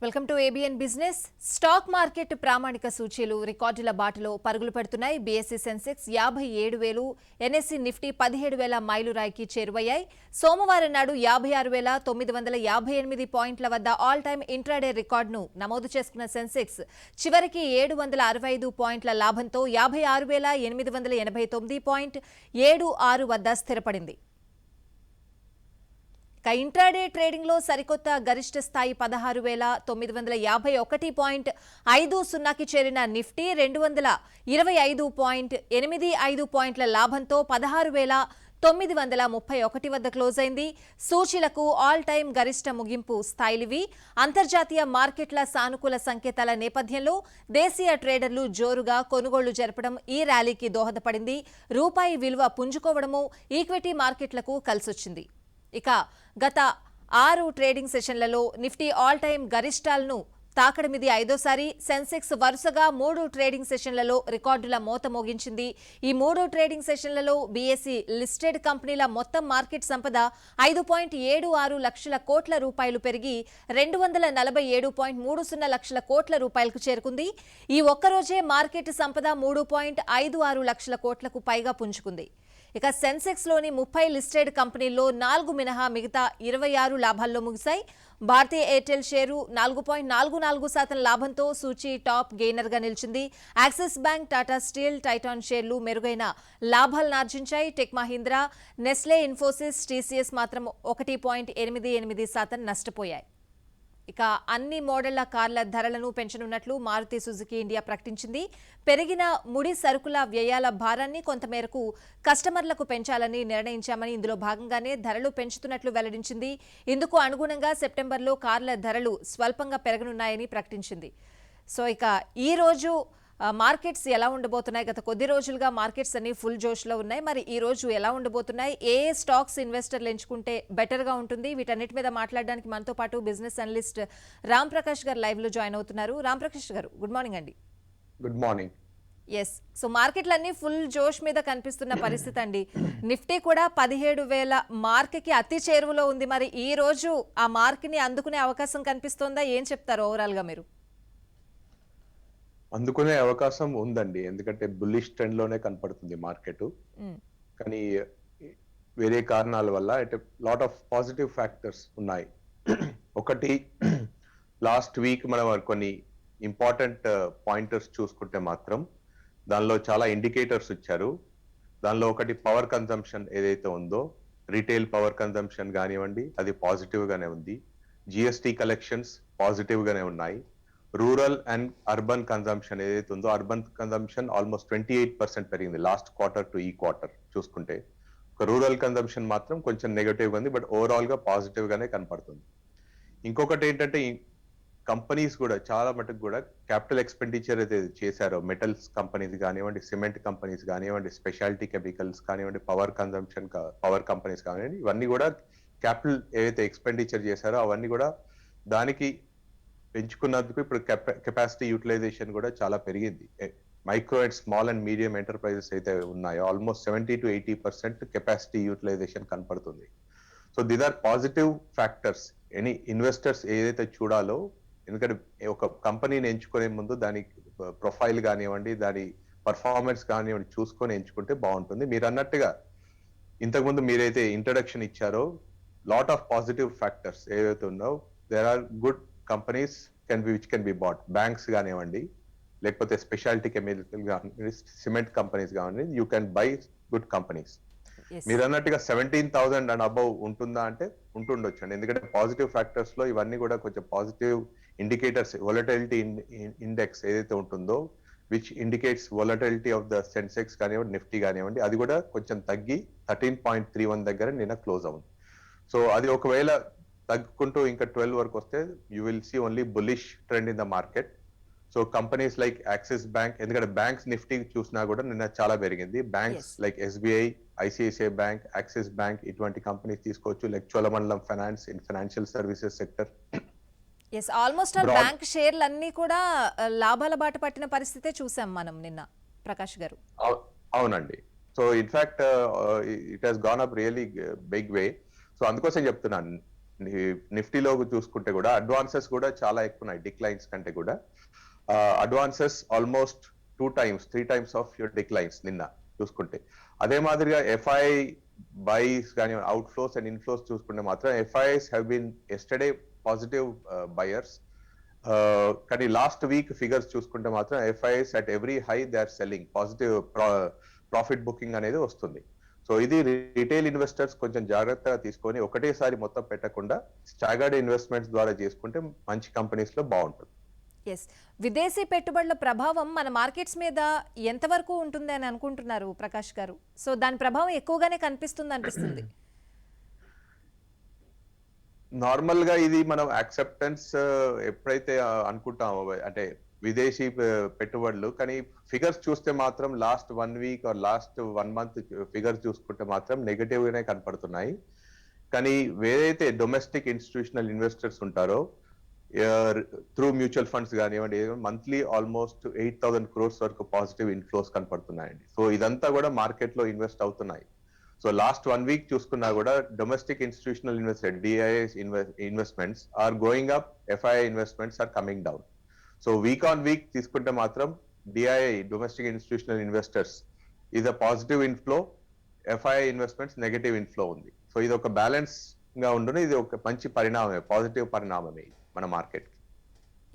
Welcome to ABN business. Stock market ప్రామాణిక సూచీలు రికార్డుల బాటలో పరుగులు పెడుతున్నాయి. BSc Sensex 57,000, NSC Nifty 17,000 మైలురాయికి చేరువయ్యాయి. సోమవారం నాడు 56,958 పాయింట్ల వద్ద ఆల్ టైమ్ ఇంట్రాడే రికార్డును నమోదు చేసుకున్న సెన్సెక్స్ చివరికి 765 పాయింట్ల లాభంతో 56,889.76 వద్ద స్థిరపడింది. ఇంట్రాడే ట్రేడింగ్ లో సరికొత్త గరిష్ట స్థాయి 16,951.50కి చేరిన నిఫ్టీ 225.85 పాయింట్ల లాభంతో 16,931 వద్ద క్లోజ్ అయింది. సూచీలకు ఆల్ టైమ్ గరిష్ట ముగింపు స్థాయిలివి. అంతర్జాతీయ మార్కెట్ల సానుకూల సంకేతాల నేపథ్యంలో దేశీయ ట్రేడర్లు జోరుగా కొనుగోళ్లు జరపడం ఈ ర్యాలీకి దోహదపడింది. రూపాయి విలువ పుంజుకోవడము ఈక్విటీ మార్కెట్లకు కలిసొచ్చింది. ఇక గత 6 ట్రేడింగ్ సెషన్లలో నిఫ్టీ ఆల్ టైమ్ గరిష్టాలను తాకడం ఇది ఐదోసారి. సెన్సెక్స్ వరుసగా 3 ట్రేడింగ్ సెషన్లలో రికార్డుల మోత మోగించింది. ఈ 3 ట్రేడింగ్ సెషన్లలో బీఎస్సీ లిస్టెడ్ కంపెనీల మొత్తం మార్కెట్ సంపద 5.76 లక్షల కోట్ల రూపాయలు పెరిగి 247.30 లక్షల కోట్ల రూపాయలకు చేరుకుంది. ఈ ఒక్కరోజే మార్కెట్ సంపద 3.56 లక్షల కోట్లకు పైగా పుంజుకుంది. ఇక సెన్సెక్స్ లోని 30 లిస్టెడ్ కంపెనీల్లో 4 మినహా మిగతా 26 లాభాల్లో ముగిశాయి. భారతీయ ఎయిర్టెల్ షేరు 4.44% లాభంతో సూచీ టాప్ గెయినర్ గా నిలిచింది. Axis bank, Tata steel, Titan షేర్లు మెరుగైన లాభాలను ఆర్జించాయి. టెక్ మహీంద్రా, నెస్లే, ఇన్ఫోసిస్, టీసీఎస్ మాత్రం 1.88% నష్టపోయాయి. ఇక అన్ని మోడళ్ల కార్ల ధరలను పెంచనున్నట్లు మారుతి సుజుకి ఇండియా ప్రకటించింది. పెరిగిన ముడి సరుకుల వ్యయాల భారాన్ని కొంతమేరకు కస్టమర్లకు పెంచాలని నిర్ణయించామని, ఇందులో భాగంగానే ధరలు పెంచుతున్నట్లు వెల్లడించింది. ఇందుకు అనుగుణంగా సెప్టెంబర్లో కార్ల ధరలు స్వల్పంగా పెరగనున్నాయని ప్రకటించింది. సో ఇక ఈ రోజు మార్కెట్స్ ఎలా ఉండబోతున్నాయి? గత కొద్ది రోజులుగా మార్కెట్స్ అన్ని ఫుల్ జోష్లో ఉన్నాయి. మరి ఈ రోజు ఎలా ఉండబోతున్నాయి? ఏ స్టాక్స్ ఇన్వెస్టర్లు ఎంచుకుంటే బెటర్గా ఉంటుంది? వీటన్నిటి మీద మాట్లాడడానికి మనతో పాటు బిజినెస్ అనలిస్ట్ రామ్ ప్రకాష్ గారు లైవ్ లో జాయిన్ అవుతున్నారు. రామ్ ప్రకాష్ గారు, గుడ్ మార్నింగ్ అండి. Good morning. ఎస్, సో మార్కెట్లన్నీ ఫుల్ జోష్ మీద కనిపిస్తున్న పరిస్థితి అండి. నిఫ్టీ కూడా 17,000 మార్క్కి అతి చేరువలో ఉంది. మరి ఈ రోజు ఆ మార్క్ని అందుకునే అవకాశం కనిపిస్తోందా? ఏం చెప్తారు ఓవరాల్ గా మీరు? అందుకునే అవకాశం ఉందండి, ఎందుకంటే బుల్లిష్ ట్రెండ్ లోనే కనపడుతుంది మార్కెట్. కానీ వేరే కారణాల వల్ల అంటే లాట్ ఆఫ్ పాజిటివ్ ఫ్యాక్టర్స్ ఉన్నాయి. ఒకటి, లాస్ట్ వీక్ మనం కొన్ని ఇంపార్టెంట్ పాయింటర్స్ చూసుకుంటే మాత్రం దానిలో చాలా ఇండికేటర్స్ ఇచ్చారు. దానిలో ఒకటి పవర్ కన్జంప్షన్ ఏదైతే ఉందో, రీటైల్ పవర్ కన్జంప్షన్ కానివ్వండి, అది పాజిటివ్ గానే ఉంది. జిఎస్టీ కలెక్షన్స్ పాజిటివ్ గానే ఉన్నాయి. రూరల్ అండ్ అర్బన్ కన్జంప్షన్ ఏదైతే ఉందో, అర్బన్ కన్జంప్షన్ ఆల్మోస్ట్ 28% పెరిగింది లాస్ట్ క్వార్టర్ టు ఈ క్వార్టర్ చూసుకుంటే. ఒక రూరల్ కన్జంప్షన్ మాత్రం కొంచెం నెగటివ్ గా ఉంది, బట్ ఓవరాల్ గా పాజిటివ్ గానే కనపడుతుంది. ఇంకొకటి ఏంటంటే, ఈ కంపెనీస్ కూడా చాలా మటుకు కూడా క్యాపిటల్ ఎక్స్పెండిచర్ అయితే చేశారో, మెటల్స్ కంపెనీస్ కానివ్వండి, సిమెంట్ కంపెనీస్ కానివ్వండి, స్పెషాలిటీ కెమికల్స్ కానివ్వండి, పవర్ కంపెనీస్ కానివ్వండి, ఇవన్నీ కూడా క్యాపిటల్ ఏదైతే ఎక్స్పెండిచర్ చేశారో అవన్నీ కూడా దానికి పెంచుకున్నందుకు ఇప్పుడు కెపాసిటీ యూటిలైజేషన్ కూడా చాలా పెరిగింది. Micro and small and medium enterprises అయితే ఉన్నాయో ఆల్మోస్ట్ 70 to 80% కెపాసిటీ యూటిలైజేషన్ కనపడుతుంది. So these are positive factors. Any investors ఏదైతే చూడాలో, ఎందుకంటే ఒక కంపెనీని ఎంచుకునే ముందు దాని ప్రొఫైల్ కానివ్వండి, దాని పర్ఫార్మెన్స్ కానివ్వండి చూసుకొని ఎంచుకుంటే బాగుంటుంది. మీరు అన్నట్టుగా ఇంతకుముందు మీరైతే ఇంట్రడక్షన్ ఇచ్చారో, లాట్ ఆఫ్ పాజిటివ్ ఫ్యాక్టర్స్ ఏవైతే ఉన్నాయో, there are good companies which can be bought. Banks కానివ్వండి, లేకపోతే స్పెషాలిటీ కెమికల్ కానివ్వండి, సిమెంట్ కంపెనీస్ కానివ్వండి, you can buy good companies. మీరు అన్నట్టుగా 17,000 అండ్ అబౌవ్ ఉంటుందా అంటే ఉంటుండొచ్చు అండి, ఎందుకంటే పాజిటివ్ ఫ్యాక్టర్స్ లో ఇవన్నీ కూడా కొంచెం పాజిటివ్ ఇండికేటర్స్. వొలటిలిటీ ఇండెక్స్ ఏదైతే ఉంటుందో, which indicates volatility of the Sensex కానివ్వండి, నిఫ్టీ కానివ్వండి, అది కూడా కొంచెం తగ్గి 13.31 దగ్గర నిన్న క్లోజ్ అవుతుంది. సో అది ఒకవేళ తగ్గుకుంటూ ఇంకా 12 వరకు వస్తే you will see only bullish trend in the market. So companies like Axis Bank, ఎందుకంటే బ్యాంక్స్ నిఫ్టీ చూసినా కూడా నిన్న చాలా పెరిగింది. Banks like SBI, ICICI Bank, Axis Bank, ఇటువంటి కంపెనీస్ తీసుకోవచ్చు. Like Cholamandalam finance in financial services sector. Almost bank షేర్లు అన్ని కూడా లాభాల బాట పట్టిన పరిస్థితే చూసాం మనం నిన్న, ప్రకాష్ గారు. అవునండి. So in fact it has gone up really big way. So అందుకోసం చెప్తున్నాను, నిఫ్టీలో చూసుకుంటే కూడా అడ్వాన్సెస్ కూడా చాలా ఎక్కువ ఉన్నాయి డిక్లైన్స్ కంటే కూడా. Advances almost 2 times 3 times of your declines నిన్న చూసుకుంటే. అదే మాదిరిగా ఎఫ్ఐ బైస్ కానీ అవుట్ఫ్లోస్ అండ్ ఇన్ఫ్లోస్ చూసుకుంటే మాత్రం FIs have been yesterday positive buyers. కానీ లాస్ట్ వీక్ ఫిగర్స్ చూసుకుంటే మాత్రం FIs at every high they are selling, positive profit booking అనేది వస్తుంది. సో ఇది రిటైల్ ఇన్వెస్టర్స్ కొంచెం జాగ్రత్తగా తీసుకొని ఒకటేసారి మొత్తం పెట్టకుండా స్టాగర్డ్ ఇన్వెస్ట్మెంట్స్ ద్వారా చేసుకుంటే మంచి కంపెనీస్ లో బాగుంటుంది. ఎస్, విదేశీ పెట్టుబడుల ప్రభావం మన మార్కెట్స్ మీద ఎంతవరకు ఉంటుంది అని అనుకుంటున్నారు ప్రకాష్ గారు? సో దాని ప్రభావం ఎక్కువగానే కనిపిస్తుంది అనిపిస్తుంది. నార్మల్ గా ఇది మనం యాక్సెప్టెన్స్ ఎప్పుడైతే అనుకుంటామో అంటే విదేశీ పెట్టుబడులు, కానీ ఫిగర్స్ చూస్తే మాత్రం last 1 week or last 1 month figures చూసుకుంటే మాత్రం నెగటివ్ గానే కనపడుతున్నాయి. కానీ వేరైతే డొమెస్టిక్ ఇన్స్టిట్యూషనల్ ఇన్వెస్టర్స్ ఉంటారో త్రూ మ్యూచువల్ ఫండ్స్ కానివ్వండి, మంత్లీ ఆల్మోస్ట్ 8,000 crores వరకు పాజిటివ్ ఇన్ఫ్లోస్ కనపడుతున్నాయండి. సో ఇదంతా కూడా మార్కెట్ లో ఇన్వెస్ట్ అవుతున్నాయి. సో లాస్ట్ 1 week చూసుకున్నా కూడా domestic institutional investor DIs investments are going up, FII investments are coming down. So week on week తీసుకుంటే మాత్రం డిఐఐ డొమెస్టిక్ ఇన్స్టిట్యూషనల్ ఇన్వెస్టర్స్ ఇది positive inflow, FII investments negative inflow ఉంది. So ఇది ఒక balance గా ఉండదు, ఇది ఒక మంచి పరిణామమే, పాజిటివ్ పరిణామమే మన మార్కెట్.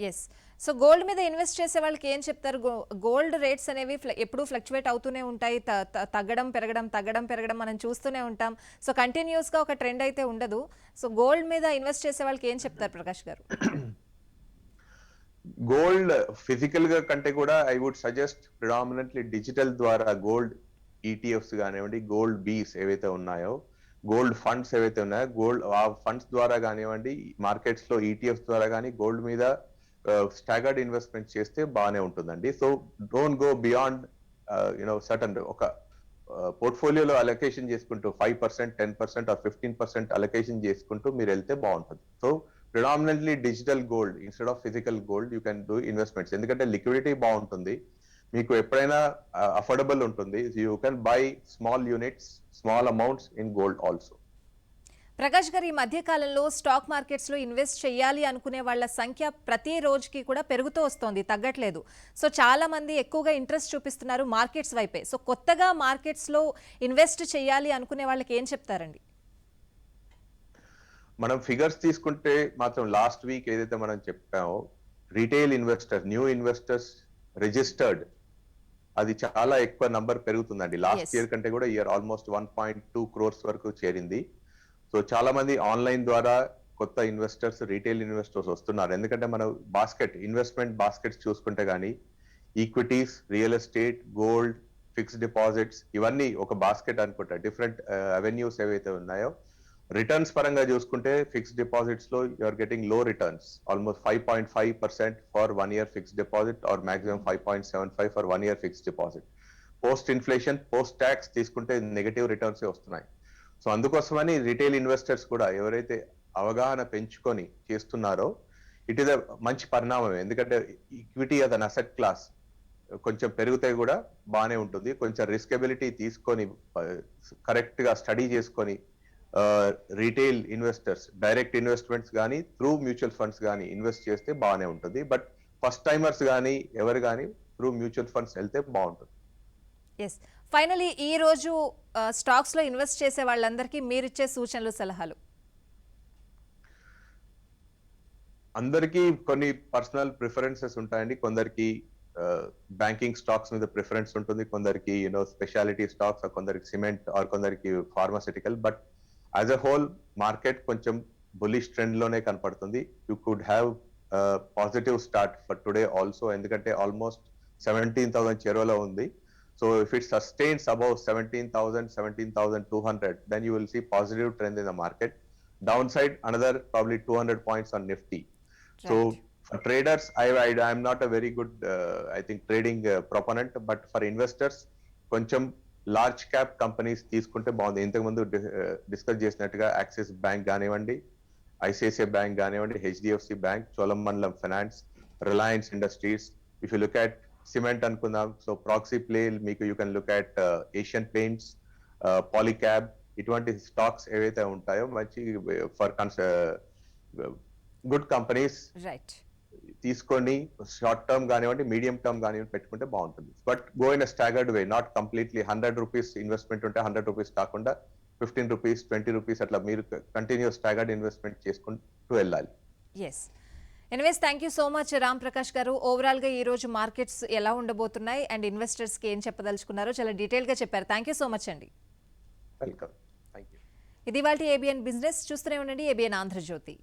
ఎస్, సో గోల్డ్ మీద ఇన్వెస్ట్ చేసే వాళ్ళకి ఏం చెప్తారు? గోల్డ్ రేట్స్ అనేవి ఎప్పుడూ ఫ్లక్చువేట్ అవుతూనే ఉంటాయి, తగ్గడం పెరగడం మనం చూస్తూనే ఉంటాం. సో కంటిన్యూస్గా ఒక ట్రెండ్ అయితే ఉండదు. సో గోల్డ్ మీద ఇన్వెస్ట్ చేసే వాళ్ళకి ఏం చెప్తారు ప్రకాష్ గారు? గోల్డ్ ఫిజికల్ గా కంటే కూడా I would suggest predominantly digital ద్వారా గోల్డ్ ఈటీఎఫ్స్ కానివ్వండి, గోల్డ్ బీస్ ఏవైతే ఉన్నాయో, గోల్డ్ ఫండ్స్ ఏవైతే ఉన్నాయో, గోల్డ్ ఆ ఫండ్స్ ద్వారా కానివ్వండి, మార్కెట్స్ లో ఈటీఎఫ్స్ ద్వారా కానీ గోల్డ్ మీద స్టాగర్డ్ ఇన్వెస్ట్మెంట్ చేస్తే బాగానే ఉంటుందండి. So don't go beyond certain ఒక పోర్ట్ఫోలియోలో అలొకేషన్ చేసుకుంటూ 5%, 10% ఆర్ 15% అలొకేషన్ చేసుకుంటూ మీరు వెళ్తే బాగుంటుంది. So predominantly digital gold instead of physical gold you can do investments. ఎందుకంటే లిక్విడిటీ బాగుంటుంది, మీకు ఎప్పుడైనా అఫోర్డబుల్ ఉంటుంది. You can by small units, small amounts in gold also. Prakash గారు, ఈ మధ్య కాలంలో స్టాక్ మార్కెట్స్లో ఇన్వెస్ట్ చేయాలి అనుకునే వాళ్ళ సంఖ్య ప్రతి రోజుకి కూడా పెరుగుతూ వస్తోంది, తగ్గట్లేదు. సో చాలా మంది ఎక్కువగా ఇంట్రెస్ట్ చూపిస్తున్నారు మార్కెట్స్ వైపే. సో కొత్తగా మార్కెట్స్లో ఇన్వెస్ట్ చేయాలి అనుకునే వాళ్ళకి ఏం చెప్తారండి? మనం ఫిగర్స్ తీసుకుంటే మాత్రం లాస్ట్ వీక్ ఏదైతే మనం చెప్పామో retail investors, new investors registered అది చాలా ఎక్కువ నంబర్ పెరుగుతుందండి. లాస్ట్ ఇయర్ కంటే కూడా ఇయర్ ఆల్మోస్ట్ 1.2 crores వరకు చేరింది. సో చాలా మంది ఆన్లైన్ ద్వారా కొత్త ఇన్వెస్టర్స్, రీటైల్ ఇన్వెస్టర్స్ వస్తున్నారు. ఎందుకంటే మనం ఇన్వెస్ట్మెంట్ బాస్కెట్స్ చూసుకుంటే కానీ equities, real estate, gold, fixed deposits ఇవన్నీ ఒక బాస్కెట్ అనుకుంటా. డిఫరెంట్ అవెన్యూస్ ఏవైతే ఉన్నాయో, రిటర్న్స్ పరంగా చూసుకుంటే ఫిక్స్డ్ డిపాజిట్స్ లో యూఆర్ గెటింగ్ లో returns, almost 5.5% for 1 year fixed deposit or maximum 5.75 for 1 year fixed deposit. Post inflation, post tax తీసుకుంటే నెగటివ్ రిటర్న్స్ వస్తున్నాయి. సో అందుకోసమని రిటైల్ ఇన్వెస్టర్స్ కూడా ఎవరైతే అవగాహన పెంచుకొని చేస్తున్నారో ఇట్ ఈస్ మంచి పరిణామం. ఎందుకంటే ఈక్విటీ అద్ అన్ అసెట్ క్లాస్ కొంచెం పెరిగితే కూడా బాగానే ఉంటుంది. కొంచెం రిస్కబిలిటీ తీసుకొని కరెక్ట్ గా స్టడీ చేసుకొని రీటైల్ ఇన్వెస్టర్స్ డైరెక్ట్ ఇన్వెస్ట్మెంట్స్ కానీ త్రూ మ్యూచువల్ ఫండ్స్ కానీ ఇన్వెస్ట్ చేస్తే బాగానే ఉంటుంది. బట్ ఫస్ట్ టైమర్స్ కానీ ఎవరు కానీ త్రూ మ్యూచువల్ ఫండ్స్ వెళ్తే బాగుంటుంది. ఎస్, ఫైనలీ ఈ రోజు స్టాక్స్ లో ఇన్వెస్ట్ చేసే వాళ్ళందరికీ మీరిచ్చే సూచనలు, సలహాలు? అందరికీ కొన్ని పర్సనల్ ప్రిఫరెన్సెస్ ఉంటాయండి. కొందరికి బ్యాంకింగ్ స్టాక్స్ మీద ప్రిఫరెన్స్ ఉంటుంది, కొందరికి స్పెషాలిటీ స్టాక్స్, కొందరికి సిమెంట్ ఆర్ కొందరికి pharmaceutical. But as a whole market కొంచెం బులిష్ ట్రెండ్ లోనే కనపడుతుంది. You could have positive start for today also, ఎందుకంటే ఆల్మోస్ట్ 17,000 చెరువులో ఉంది. So if it sustains above 17,000, 17,200, then you will see positive trend in the market. Downside, another probably 200 points on Nifty. Right. So for traders, I'm not a very good, I think, trading proponent, but for investors, కొంచెం large cap companies తీసుకుంటే బాగుంది. ఇంతకు ముందు discuss చేసినట్టుగా axis bank కానివ్వండి, ICICI bank కానివ్వండి, HDFC bank, Cholamandalam finance, Reliance industries. If you look at cement అనుకుందాం, so proxy play మీకు you can look at Asian paints, Polycab. ఇటువంటి స్టాక్స్ ఏవైతే ఉంటాయో మంచి ఫర్ గుడ్ కంపెనీస్ రైట్. తీసుకొని షార్ట్ టర్మ్ కానివ్వండి, మీడియం టర్మ్ కానివ్వండి పెట్టుకుంటే బాగుంటుంది. But go in staggered way, not completely 100 rupees investment ఉంటే 100 రూపీస్ కాకుండా 15 రూపీస్, 20 రూపీస్ అట్లా మీరు కంటిన్యూస్ స్టాగర్డ్ ఇన్వెస్ట్మెంట్ చేసుకుంటూ వెళ్ళాలి. Yes. Anyways thank you so much Ram Prakash garu. ఓవరాల్గా ఈ రోజు మార్కెట్స్ ఎలా ఉండబోతున్నాయి అండ్ ఇన్వెస్టర్స్కి ఏం చెప్పదలుచుకున్నారో చాలా డీటెయిల్గా చెప్పారు. థ్యాంక్ యూ సో మచ్ అండి. వెల్కమ్. Thank you. ఇది ఇవాల్టి ఏబిఎన్ బిజినెస్. చూస్తూనే ఉండండి ఏబిఎన్ ఆంధ్రజ్యోతి.